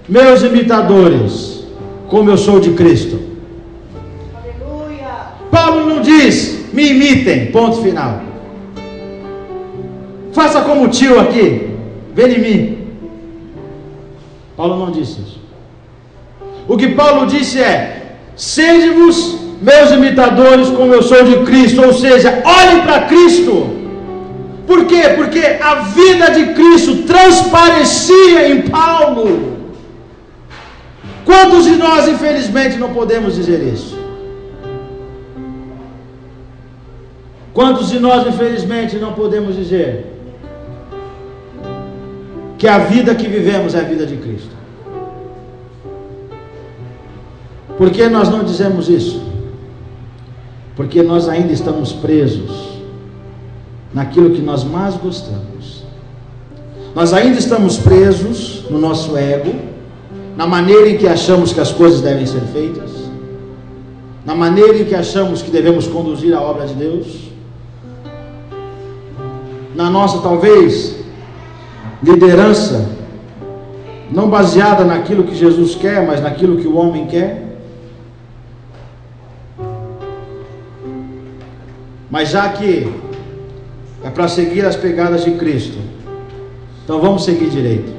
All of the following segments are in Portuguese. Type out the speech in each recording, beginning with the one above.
meus imitadores, como eu sou de Cristo. Aleluia. Paulo não diz, me imitem, ponto final. Faça como o tio aqui, vem em mim. Paulo não disse isso. O que Paulo disse é, sede-vos meus imitadores, como eu sou de Cristo. Ou seja, olhem para Cristo. Por quê? Porque a vida de Cristo transparecia em Paulo. Quantos de nós, infelizmente, não podemos dizer isso? Quantos de nós, infelizmente, não podemos dizer que a vida que vivemos é a vida de Cristo? Por que nós não dizemos isso? Porque nós ainda estamos presos naquilo que nós mais gostamos. Nós ainda estamos presos no nosso ego, na maneira em que achamos que as coisas devem ser feitas, na maneira em que achamos que devemos conduzir a obra de Deus, na nossa, talvez, liderança, não baseada naquilo que Jesus quer, mas naquilo que o homem quer. Mas já que é para seguir as pegadas de Cristo, então vamos seguir direito.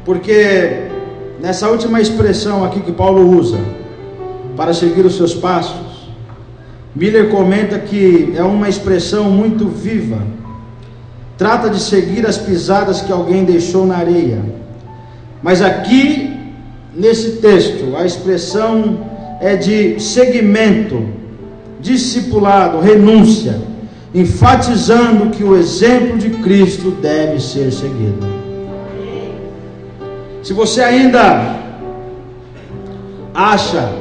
Porque nessa última expressão aqui que Paulo usa para seguir os seus passos, Miller comenta que é uma expressão muito viva. Trata de seguir as pisadas que alguém deixou na areia. Mas aqui, nesse texto, a expressão é de seguimento, discipulado, renúncia, enfatizando que o exemplo de Cristo deve ser seguido. Se você ainda acha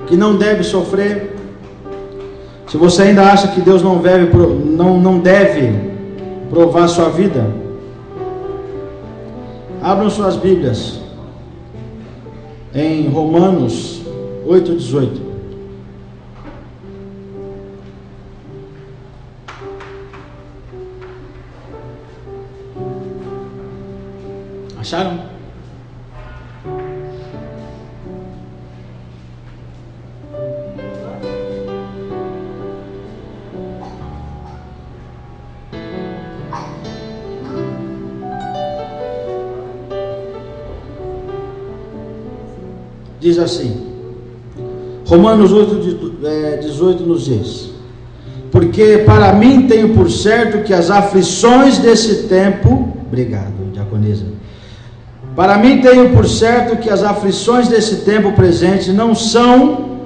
que não deve sofrer, se você ainda acha que Deus não deve provar sua vida, abram suas Bíblias em Romanos 8:18. Acharam? Diz assim, Romanos 8:18 nos diz: porque para mim tenho por certo que as aflições desse tempo, obrigado, diaconisa, para mim tenho por certo que as aflições desse tempo presente não são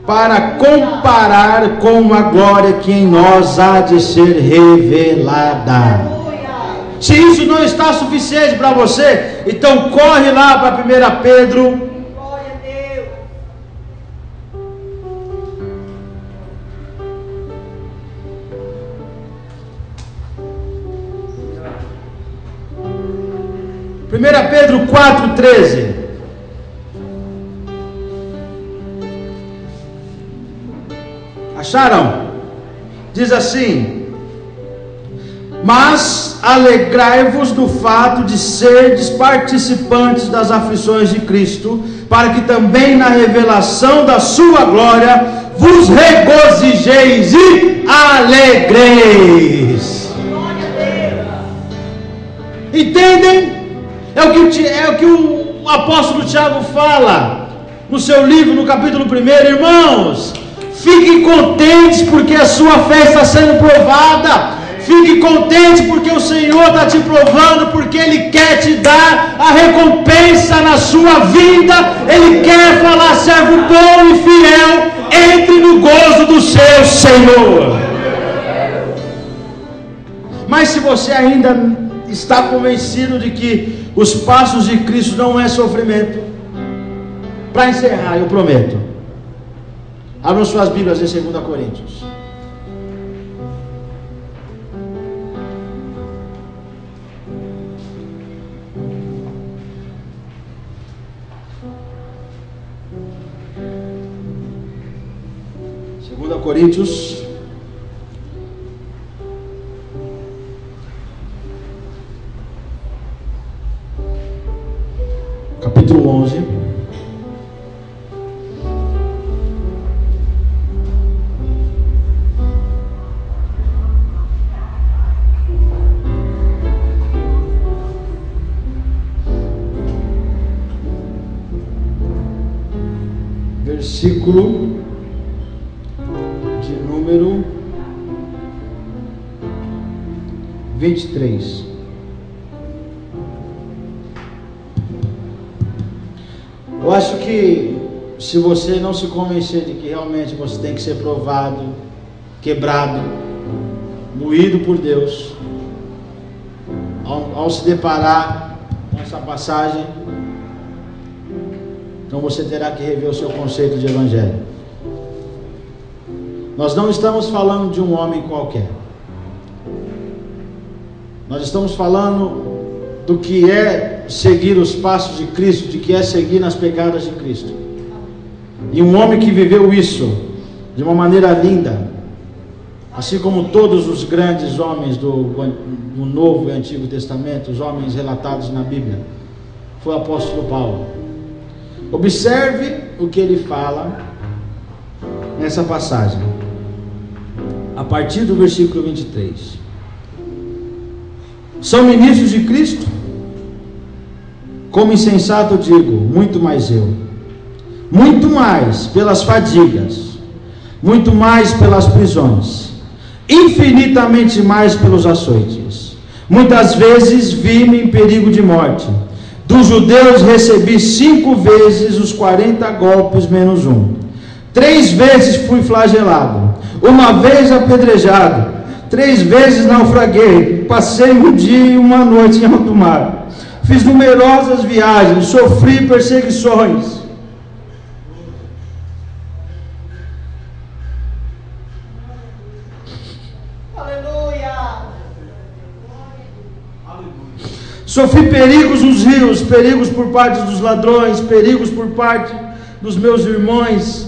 para comparar com a glória que em nós há de ser revelada. Se isso não está suficiente para você, então corre lá para 1 Pedro. Glória a Deus. 1 Pedro 4,13. Acharam? Diz assim: mas alegrai-vos do fato de serdes participantes das aflições de Cristo, para que também na revelação da sua glória vos regozijeis e alegreis. Entendem? É o que o apóstolo Tiago fala no seu livro, no capítulo 1. Irmãos, fiquem contentes porque a sua fé está sendo provada. Fique contente porque o Senhor está te provando, porque Ele quer te dar a recompensa na sua vida. Ele quer falar: servo bom e fiel, entre no gozo do seu Senhor. Mas se você ainda está convencido de que os passos de Cristo não é sofrimento, para encerrar, eu prometo, abram suas Bíblias em 2 Coríntios. Coríntios, capítulo 11. Versículo de número 23. Eu acho que se você não se convencer de que realmente você tem que ser provado, quebrado, moído por Deus, ao se deparar com essa passagem, então você terá que rever o seu conceito de evangelho. Nós não estamos falando de um homem qualquer. Nós estamos falando do que é seguir os passos de Cristo, de que é seguir nas pegadas de Cristo. E um homem que viveu isso de uma maneira linda, assim como todos os grandes homens do Novo e Antigo Testamento, os homens relatados na Bíblia, foi o apóstolo Paulo. Observe o que ele fala nessa passagem, a partir do versículo 23. São ministros de Cristo? Como insensato digo, muito mais eu. Muito mais pelas fadigas, muito mais pelas prisões, infinitamente mais pelos açoites. Muitas vezes vi-me em perigo de morte. Dos judeus recebi 5 vezes os 40 golpes menos um. 3 vezes fui flagelado, 1 vez apedrejado, 3 vezes naufraguei, passei um dia e uma noite em alto mar, fiz numerosas viagens, sofri perseguições. Sofri perigos nos rios, perigos por parte dos ladrões, perigos por parte dos meus irmãos,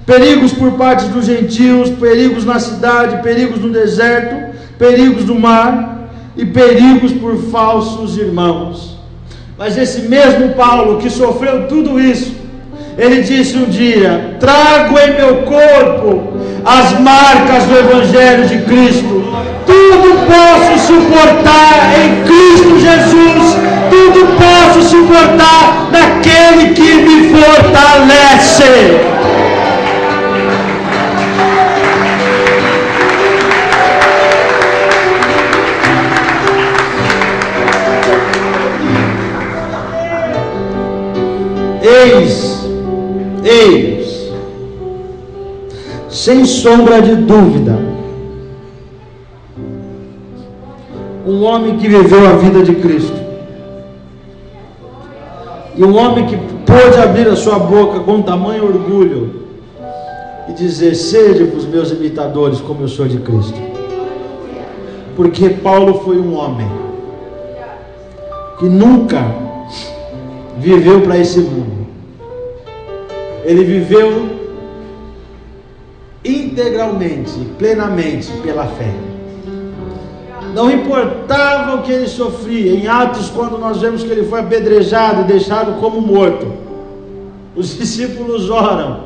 perigos por parte dos gentios, perigos na cidade, perigos no deserto, perigos no mar e perigos por falsos irmãos. Mas esse mesmo Paulo que sofreu tudo isso, ele disse um dia: trago em meu corpo as marcas do Evangelho de Cristo. Tudo posso suportar em Cristo Jesus. Tudo posso suportar naquele que me fortalece. Eis, sem sombra de dúvida, um homem que viveu a vida de Cristo, e um homem que pôde abrir a sua boca com tamanho orgulho e dizer: sede os meus imitadores como eu sou de Cristo. Porque Paulo foi um homem que nunca viveu para esse mundo. Ele viveu integralmente, plenamente pela fé. Não importava o que ele sofria. Em Atos, quando nós vemos que ele foi apedrejado e deixado como morto, os discípulos oram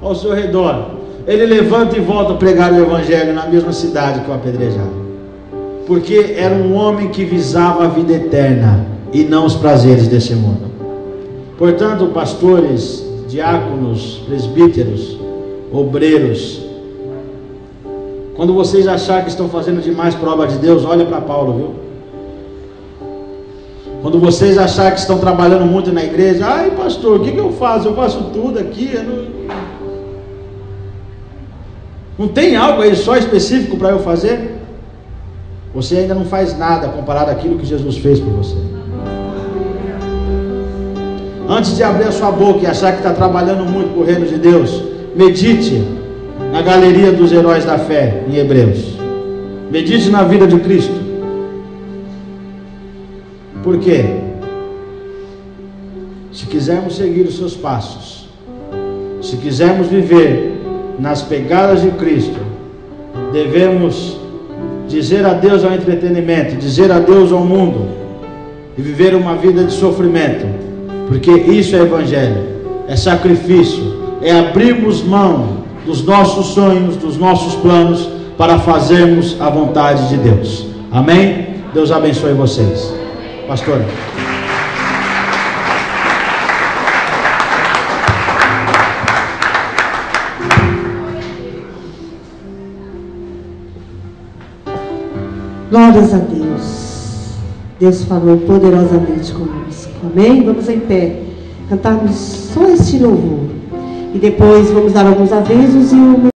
ao seu redor. Ele levanta e volta a pregar o Evangelho na mesma cidade que o apedrejaram, porque era um homem que visava a vida eterna e não os prazeres desse mundo. Portanto, pastores, diáconos, presbíteros, obreiros, quando vocês acharem que estão fazendo demais para a obra de Deus, olha para Paulo, viu? Quando vocês acharem que estão trabalhando muito na igreja, ai pastor, o que eu faço? Eu faço tudo aqui, não tem algo aí só específico para eu fazer? Você ainda não faz nada comparado àquilo que Jesus fez por você. Antes de abrir a sua boca e achar que está trabalhando muito para o reino de Deus, medite na galeria dos heróis da fé em Hebreus. Medite na vida de Cristo. Por quê? Se quisermos seguir os seus passos, se quisermos viver nas pegadas de Cristo, devemos dizer adeus ao entretenimento, dizer adeus ao mundo e viver uma vida de sofrimento, porque isso é evangelho, é sacrifício, é abrirmos mão dos nossos sonhos, dos nossos planos, para fazermos a vontade de Deus. Amém? Deus abençoe vocês. Pastora. Glórias a Deus. Deus falou poderosamente conosco. Amém? Vamos em pé. Cantarmos só este louvor. E depois vamos dar alguns avisos e